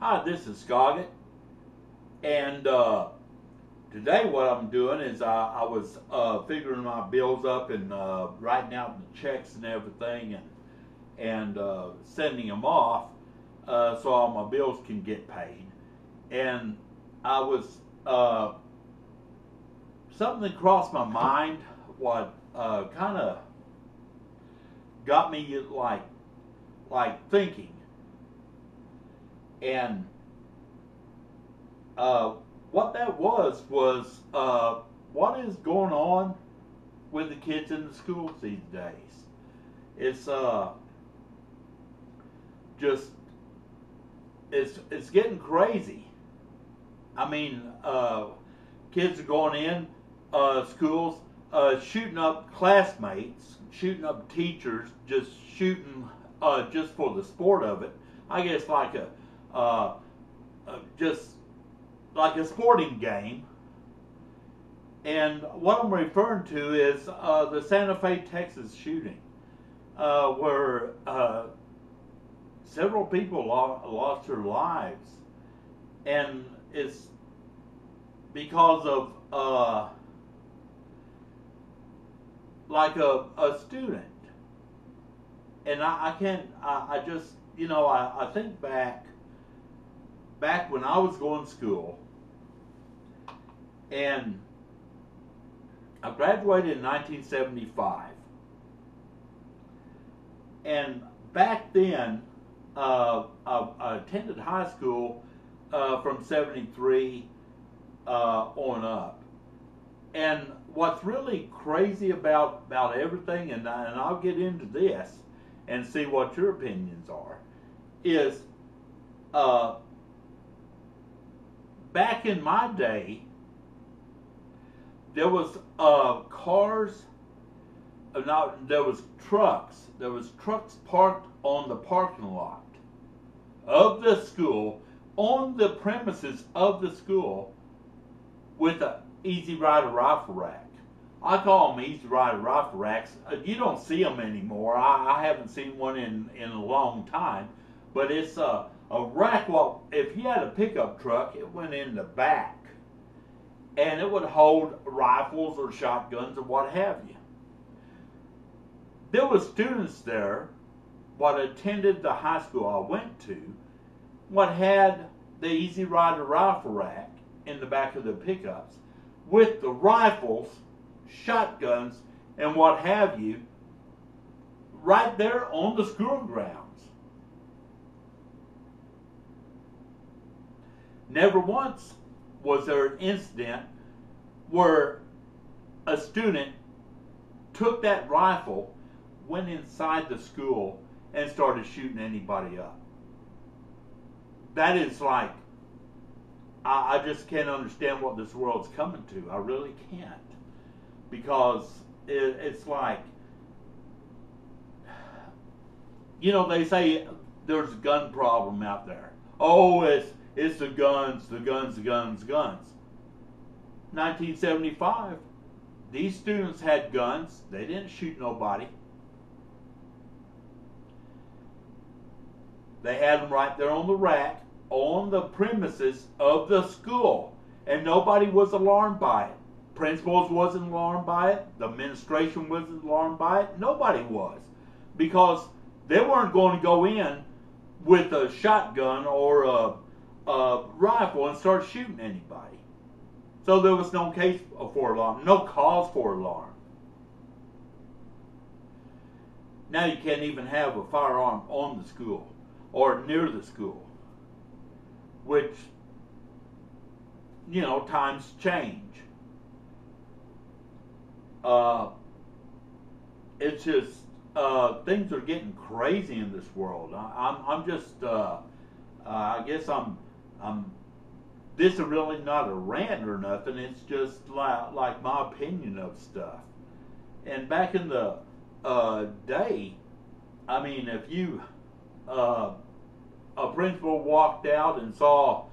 Hi, this is Scoggit, and today what I'm doing is I was figuring my bills up and writing out the checks and everything and sending them off so all my bills can get paid. And I was something that crossed my mind, what kind of got me like thinking. And what that was what is going on with the kids in the schools these days. It's just it's getting crazy. I mean, kids are going in schools, shooting up classmates, shooting up teachers, just shooting just for the sport of it. I guess like just like a sporting game. And what I'm referring to is the Santa Fe, Texas shooting, where several people lost their lives, and it's because of like a student. And I just, you know, I think back when I was going to school, and I graduated in 1975. And back then, I attended high school from 73 on up. And what's really crazy about everything, and I'll get into this and see what your opinions are, is back in my day, there was cars, there was trucks parked on the parking lot of the school, on the premises of the school, with an Easy Rider rifle rack. I call them Easy Rider rifle racks. You don't see them anymore. I haven't seen one in a long time, but it's a rack. Well, if you had a pickup truck, it went in the back, and it would hold rifles or shotguns or what have you. There were students there what attended the high school I went to, what had the Easy Rider rifle rack in the back of the pickups with the rifles, shotguns, and what have you right there on the school grounds. Never once was there an incident where a student took that rifle, went inside the school, and started shooting anybody up. That is like, I just can't understand what this world's coming to. I really can't. Because it's like, you know, they say there's a gun problem out there. Oh, it's the guns, the guns, the guns, the guns. 1975, these students had guns. They didn't shoot nobody. They had them right there on the rack, on the premises of the school. And nobody was alarmed by it. Principals wasn't alarmed by it. The administration wasn't alarmed by it. Nobody was. Because they weren't going to go in with a shotgun or a rifle and start shooting anybody. So there was no case for alarm, no cause for alarm. Now you can't even have a firearm on the school or near the school, which, you know, times change. It's just things are getting crazy in this world. I'm just I guess I'm this is really not a rant or nothing. It's just like my opinion of stuff. And back in the day, I mean, if you a principal walked out and saw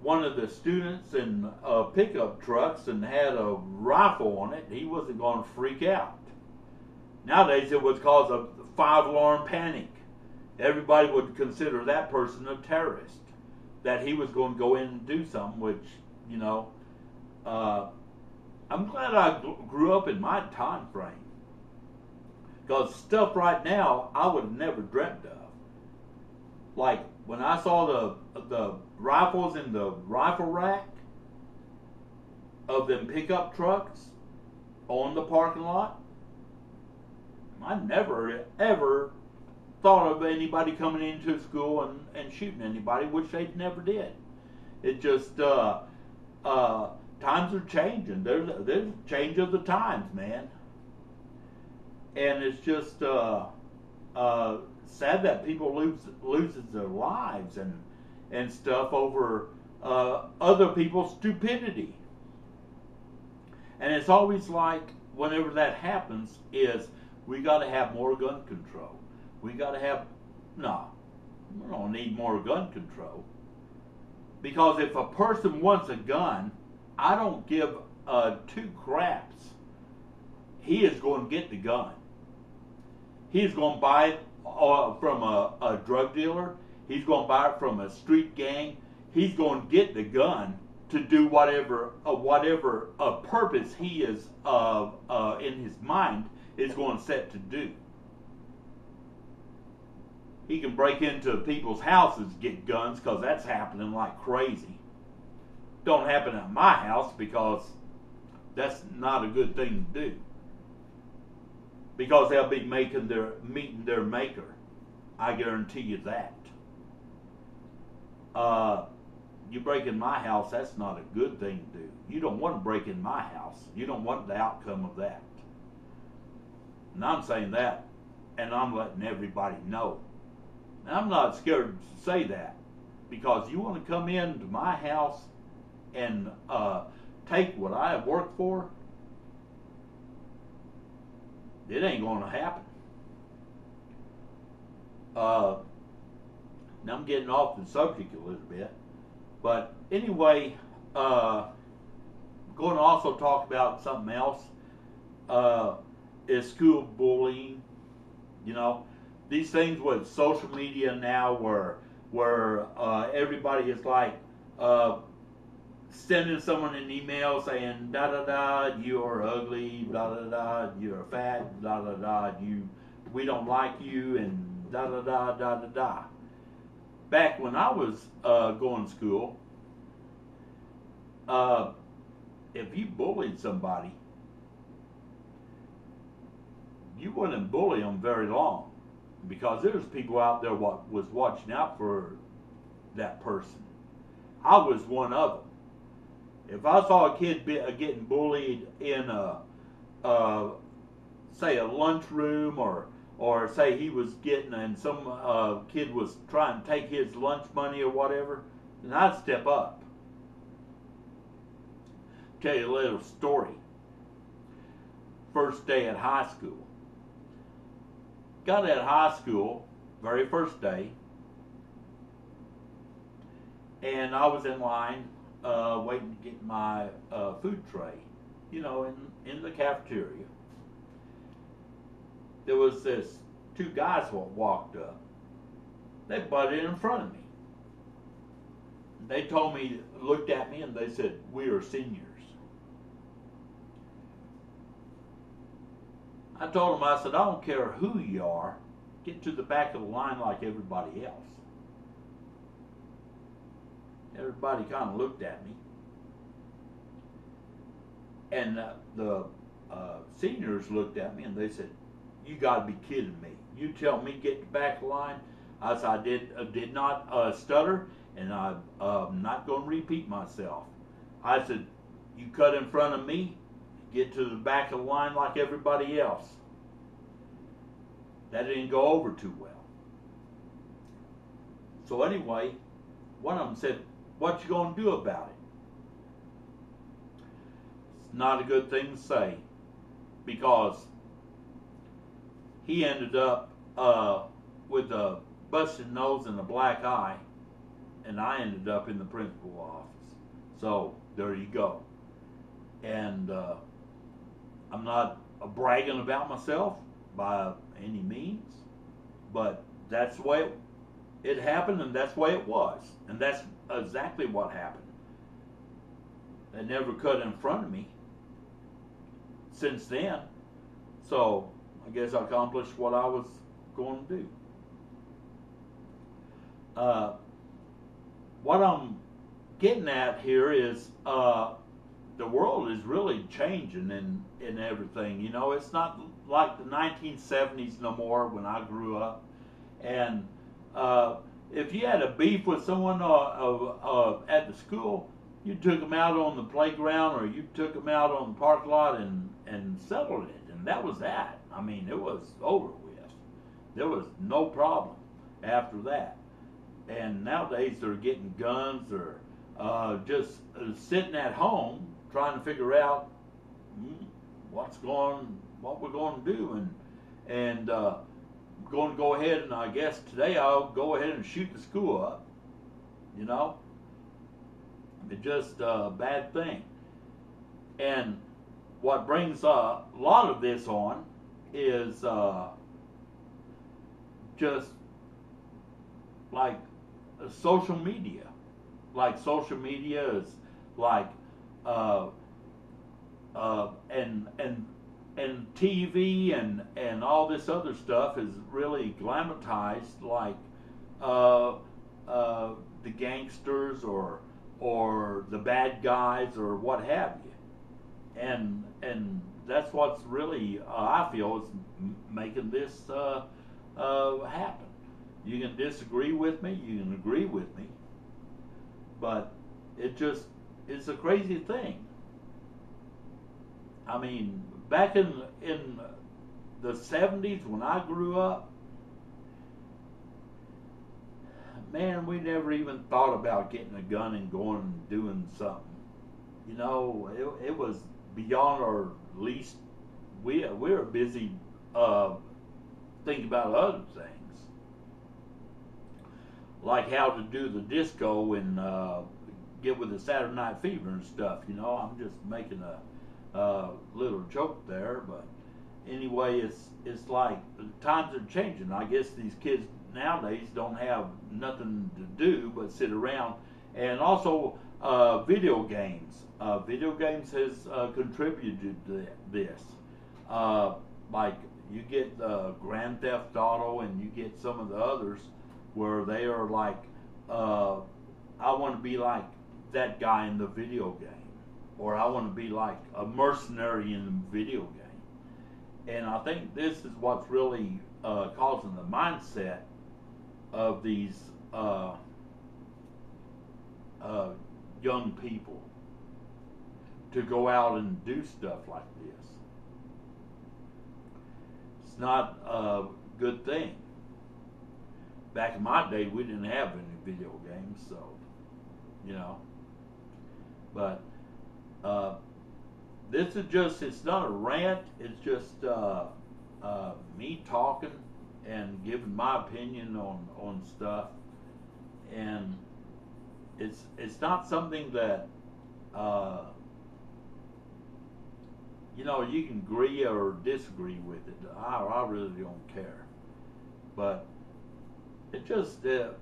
one of the students in pickup trucks and had a rifle on it, he wasn't going to freak out. Nowadays it would cause a 5-alarm panic. everybody would consider that person a terrorist, that he was going to go in and do something, which, you know, I'm glad I grew up in my time frame. Because stuff right now I would have never dreamt of. Like when I saw the rifles in the rifle rack of them pickup trucks on the parking lot, I never ever thought of anybody coming into school and shooting anybody, which they never did. It just times are changing. There's a change of the times, man. And it's just sad that people loses their lives and stuff over other people's stupidity. And it's always like whenever that happens is we got to have more gun control. We got to have no, we don't need more gun control, because if a person wants a gun, I don't give two craps. He is going to get the gun. He's going to buy it from a drug dealer. He's going to buy it from a street gang. He's going to get the gun to do whatever purpose he is in his mind is going to set to do. He can break into people's houses, get guns, because that's happening like crazy. Don't happen at my house because that's not a good thing to do. Because they'll be meeting their maker. I guarantee you that. You break in my house, that's not a good thing to do. You don't want to break in my house. You don't want the outcome of that. And I'm saying that, and I'm letting everybody know. And I'm not scared to say that, because you want to come into my house and take what I have worked for, it ain't going to happen. Now I'm getting off the subject a little bit, but anyway, going to also talk about something else. Is school bullying. You know, these things with social media now, where everybody is like sending someone an email saying da da da, you are ugly, da da da, you're fat, da da da, we don't like you, and da da da da da da. Back when I was going to school, if you bullied somebody, you wouldn't bully them very long, because there's people out there what was watching out for that person. I was one of them. If I saw a kid getting bullied in say a lunchroom, or say he was getting, and some kid was trying to take his lunch money or whatever, then I'd step up. Tell you a little story. First day at high school. Got at high school, very first day, and I was in line waiting to get my food tray, you know, in the cafeteria. There was this two guys who walked up. They butted in front of me. They told me, looked at me, and they said, "We are seniors." I told them, I said, "I don't care who you are, get to the back of the line like everybody else." Everybody kind of looked at me. And the seniors looked at me and they said, "You got to be kidding me. You tell me get to the back of the line?" I said, I did not stutter, and I'm not going to repeat myself. I said, "You cut in front of me, get to the back of the line like everybody else." That didn't go over too well. So anyway, one of them said, "What you going to do about it?" It's not a good thing to say, because he ended up with a busted nose and a black eye, and I ended up in the principal's office. So there you go. And I'm not bragging about myself by any means, but that's the way it happened, and that's the way it was, and that's exactly what happened. They never cut in front of me since then, so I guess I accomplished what I was going to do. What I'm getting at here is the world is really changing in everything. You know, it's not like the 1970s no more when I grew up. And if you had a beef with someone at the school, you took them out on the playground or you took them out on the parking lot and settled it. And that was that. I mean, it was over with. There was no problem after that. And nowadays they're getting guns or just sitting at home trying to figure out what we're going to do, and going to go ahead, and I guess today I'll go ahead and shoot the school up. You know, it's just a bad thing. And what brings a lot of this on is just like social media. Like social media is like and TV and all this other stuff is really glamorized, like the gangsters or the bad guys or what have you, and that's what's really I feel is making this happen. You can disagree with me, you can agree with me, but it's a crazy thing. I mean, back in the 70s when I grew up, man, we never even thought about getting a gun and going and doing something. You know, it was beyond our least. We were busy thinking about other things, like how to do the disco and get with the Saturday Night Fever and stuff. You know, I'm just making a little joke there, but anyway, it's like times are changing. I guess these kids nowadays don't have nothing to do but sit around, and also video games. Video games has contributed to this. Like you get Grand Theft Auto, and you get some of the others where they are like, I want to be like that guy in the video game, or I want to be like a mercenary in the video game. And I think this is what's really causing the mindset of these young people to go out and do stuff like this. It's not a good thing. Back in my day, we didn't have any video games, so, you know. But this is just, it's not a rant, it's just me talking and giving my opinion on stuff. And it's not something that, you know, you can agree or disagree with it. I really don't care. But it just, you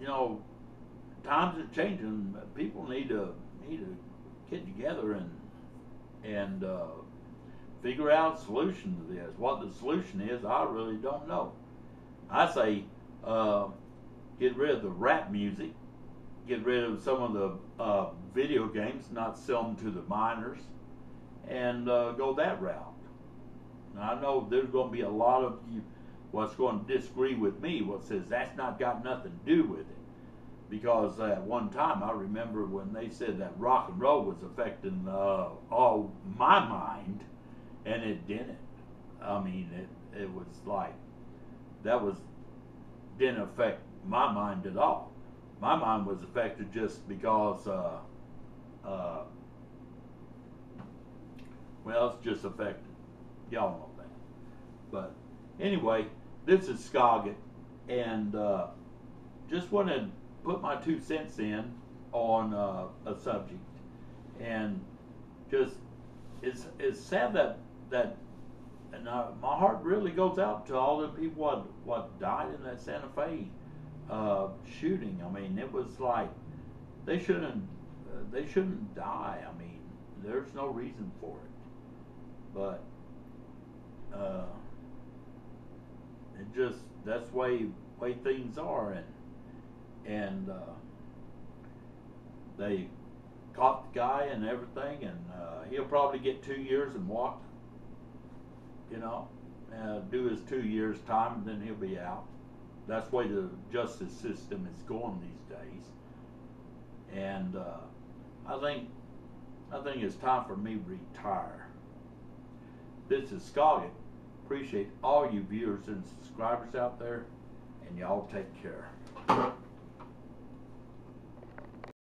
know, times are changing. People need to get together and figure out a solution to this. What the solution is, I really don't know. I say get rid of the rap music, get rid of some of the video games, not sell them to the minors, and go that route. Now, I know there's going to be a lot of you what's going to disagree with me, what says that's not got nothing to do with it. Because at one time, I remember when they said that rock and roll was affecting all my mind, and it didn't. I mean, it was like, didn't affect my mind at all. My mind was affected just because, well, it's just affected. Y'all know that. But anyway, this is Skoggitt, and just want to put my 2 cents in on a subject, and just it's sad that And my heart really goes out to all the people what died in that Santa Fe shooting. I mean, it was like they shouldn't die. I mean, there's no reason for it. But it just, that's way things are, and they caught the guy and everything, and he'll probably get 2 years and walk, you know, do his 2 years time, and then he'll be out. That's the way the justice system is going these days. And I think it's time for me to retire. This is Skoggit. Appreciate all you viewers and subscribers out there, and y'all take care.